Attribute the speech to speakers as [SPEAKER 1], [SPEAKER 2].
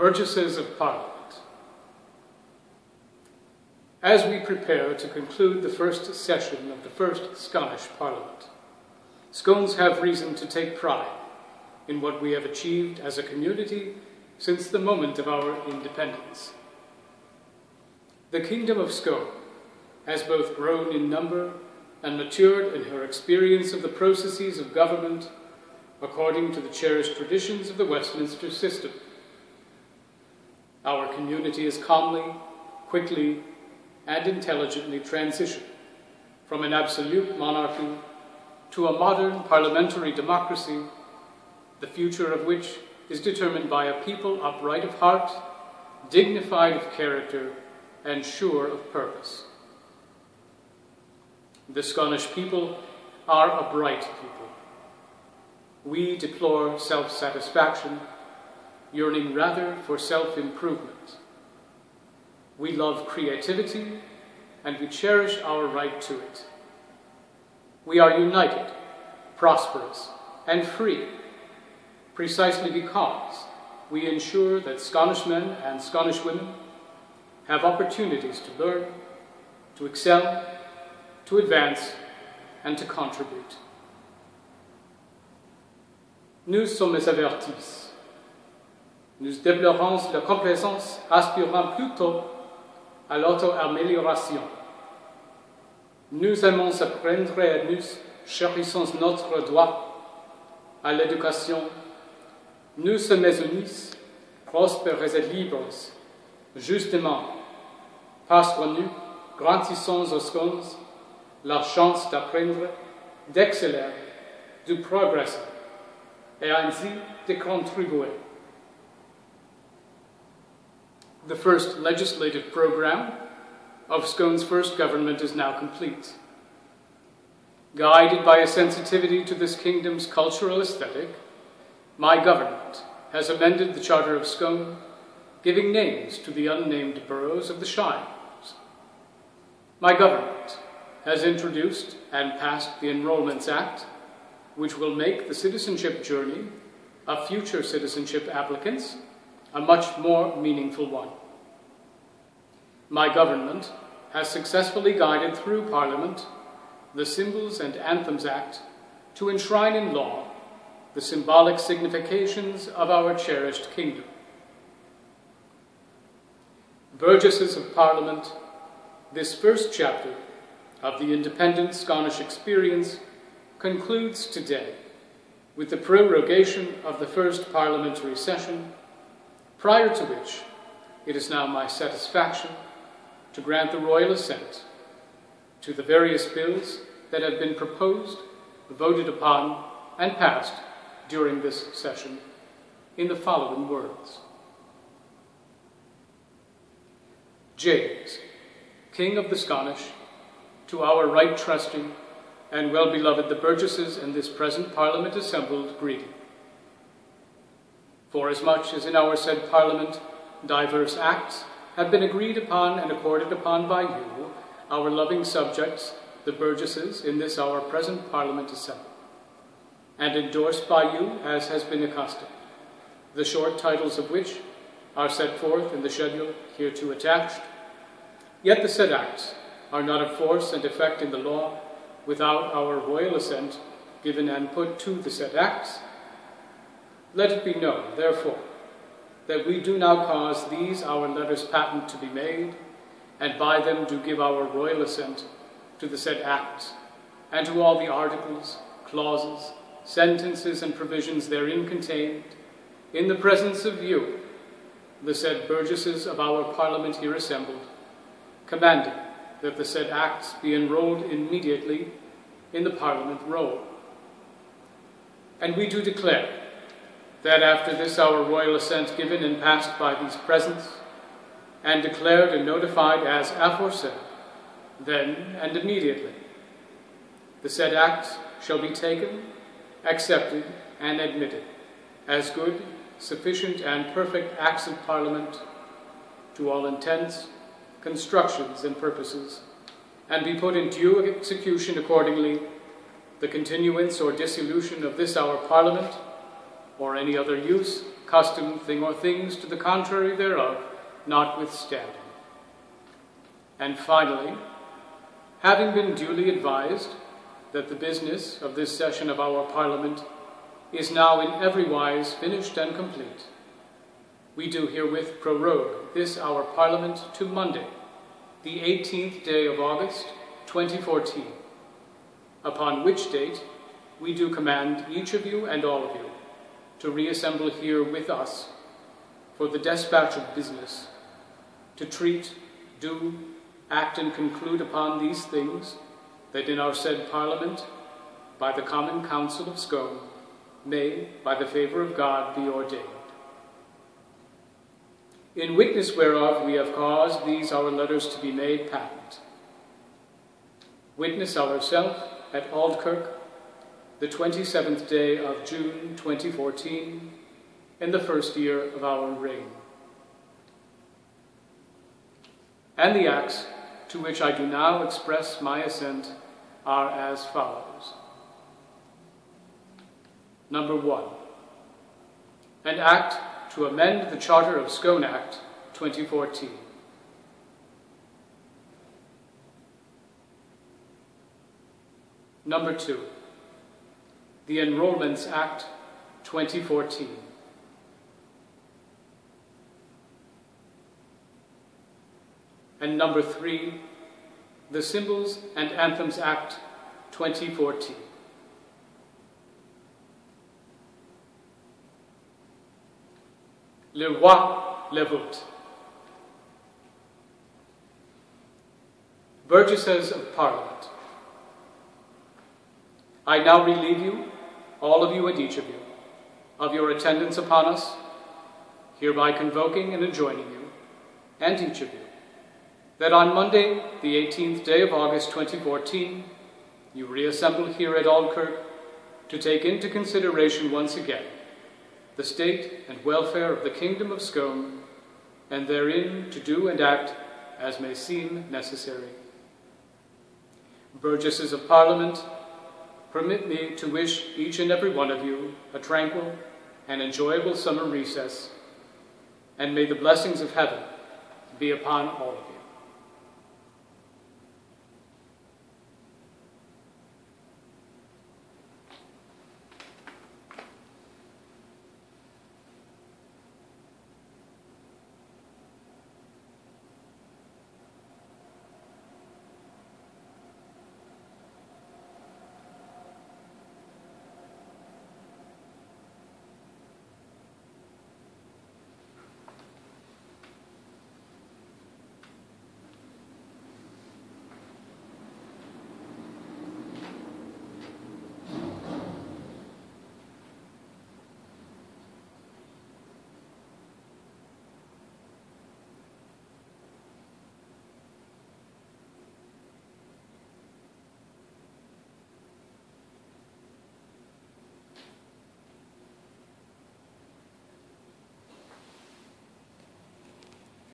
[SPEAKER 1] Burgesses of Parliament. As we prepare to conclude the first session of the first Scottish Parliament, Scones have reason to take pride in what we have achieved as a community since the moment of our independence. The Kingdom of Scone has both grown in number and matured in her experience of the processes of government according to the cherished traditions of the Westminster system. Our community has calmly, quickly, and intelligently transitioned from an absolute monarchy to a modern parliamentary democracy, the future of which is determined by a people upright of heart, dignified of character, and sure of purpose. The Scottish people are a bright people. We deplore self-satisfaction, yearning rather for self-improvement. We love creativity, and we cherish our right to it. We are united, prosperous, and free, precisely because we ensure that Scottish men and Scottish women have opportunities to learn, to excel, to advance, and to contribute. Nous sommes avertis. Nous déplorons la complaisance aspirant plutôt à l'auto-amélioration. Nous aimons apprendre et nous chérissons notre droit à l'éducation. Nous sommes unis, prospères et libres, justement, parce que nous grandissons aux Scones la chance d'apprendre, d'exceller, de progresser, et ainsi de contribuer. The first legislative program of Scone's first government is now complete. Guided by a sensitivity to this kingdom's cultural aesthetic, my government has amended the Charter of Scone, giving names to the unnamed boroughs of the shires. My government has introduced and passed the Enrolments Act, which will make the citizenship journey of future citizenship applicants a much more meaningful one. My government has successfully guided through Parliament the Symbols and Anthems Act to enshrine in law the symbolic significations of our cherished kingdom. Burgesses of Parliament, this first chapter of the independent Scottish experience concludes today with the prorogation of the first parliamentary session, prior to which it is now my satisfaction to grant the royal assent to the various bills that have been proposed, voted upon, and passed during this session in the following words. James, King of the Scottish, to our right trusting and well-beloved the burgesses in this present Parliament assembled, greeting. Forasmuch as in our said Parliament diverse acts have been agreed upon and accorded upon by you, our loving subjects, the burgesses in this our present Parliament assembled, and endorsed by you as has been accustomed, the short titles of which are set forth in the schedule hereto attached, yet the said acts are not of force and effect in the law without our royal assent given and put to the said acts. Let it be known, therefore, that we do now cause these our letters patent to be made, and by them do give our royal assent to the said acts, and to all the articles, clauses, sentences, and provisions therein contained, in the presence of you, the said burgesses of our Parliament here assembled, commanding that the said acts be enrolled immediately in the Parliament roll. And we do declare that after this our royal assent given and passed by these presents, and declared and notified as aforesaid, then and immediately, the said acts shall be taken, accepted, and admitted as good, sufficient, and perfect acts of Parliament to all intents, constructions, and purposes, and be put in due execution accordingly, the continuance or dissolution of this our Parliament, or any other use, custom, thing, or things to the contrary thereof, notwithstanding. And finally, having been duly advised that the business of this session of our Parliament is now in every wise finished and complete, we do herewith prorogue this our Parliament to Monday, the 18th day of August, 2014, upon which date we do command each of you and all of you to reassemble here with us for the despatch of business, to treat, do, act, and conclude upon these things that in our said Parliament, by the Common Council of Scone, may, by the favour of God, be ordained. In witness whereof we have caused these our letters to be made patent. Witness ourself at Aldkirk, the 27th day of June 2014, in the first year of our reign. And the acts to which I do now express my assent are as follows. Number 1, an act to amend the Charter of Scone Act 2014. Number 2, the Enrollments Act 2014. And number 3, the Symbols and Anthems Act 2014. Le roi le vote. Burgesses of Parliament, I now relieve you, all of you and each of you, of your attendance upon us, hereby convoking and enjoining you, and each of you, that on Monday, the 18th day of August 2014, you reassemble here at Aldkirk to take into consideration once again the state and welfare of the Kingdom of Scone, and therein to do and act as may seem necessary. Burgesses of Parliament, permit me to wish each and every one of you a tranquil and enjoyable summer recess, and may the blessings of heaven be upon all of you.